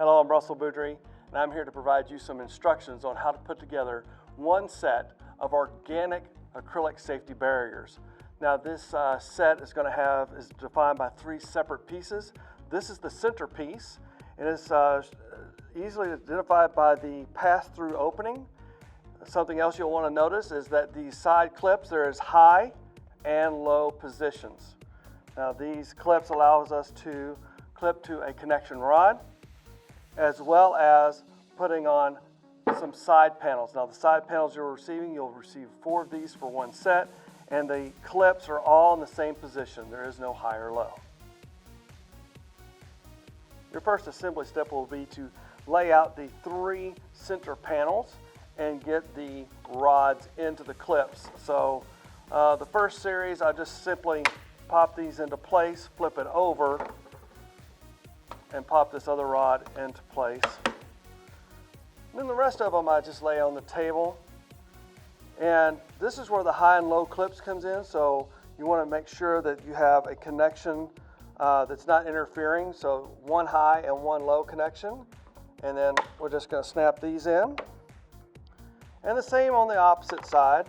Hello, I'm Russell Boudry, and I'm here to provide you some instructions on how to put together one set of organic acrylic safety barriers. Now this set is defined by three separate pieces. This is the center piece, and it's easily identified by the pass-through opening. Something else you'll want to notice is that these side clips, there is high and low positions. Now these clips allows us to clip to a connection rod, as well as putting on some side panels. Now the side panels you'll receive 4 of these for one set, and the clips are all in the same position. There is no high or low. Your first assembly step will be to lay out the 3 center panels and get the rods into the clips. So the first series, I just simply pop these into place, flip it over, and pop this other rod into place. And then the rest of them I just lay on the table. And this is where the high and low clips comes in, so you want to make sure that you have a connection that's not interfering, so one high and one low connection. And then we're just going to snap these in. And the same on the opposite side,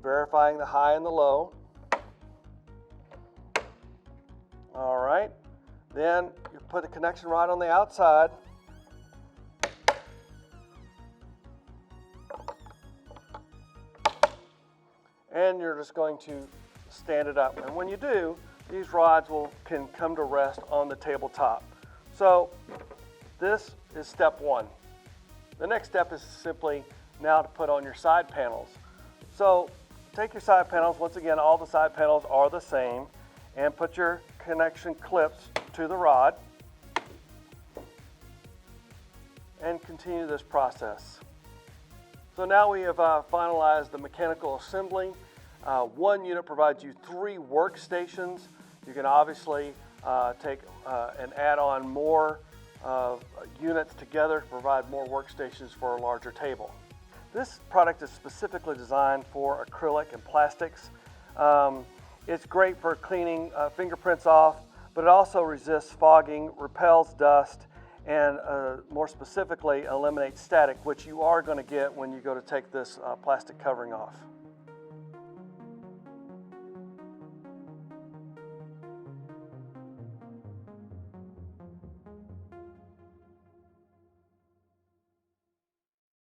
verifying the high and the low. All right. Then you put the connection rod on the outside. And you're just going to stand it up. And when you do, these rods can come to rest on the tabletop. So this is step 1. The next step is simply now to put on your side panels. So take your side panels, once again all the side panels are the same, and put your connection clips to the rod and continue this process. So now we have finalized the mechanical assembly. One unit provides you 3 workstations. You can obviously take and add on more units together to provide more workstations for a larger table. This product is specifically designed for acrylic and plastics. It's great for cleaning fingerprints off, but it also resists fogging, repels dust, and more specifically eliminates static, which you are going to get when you go to take this plastic covering off.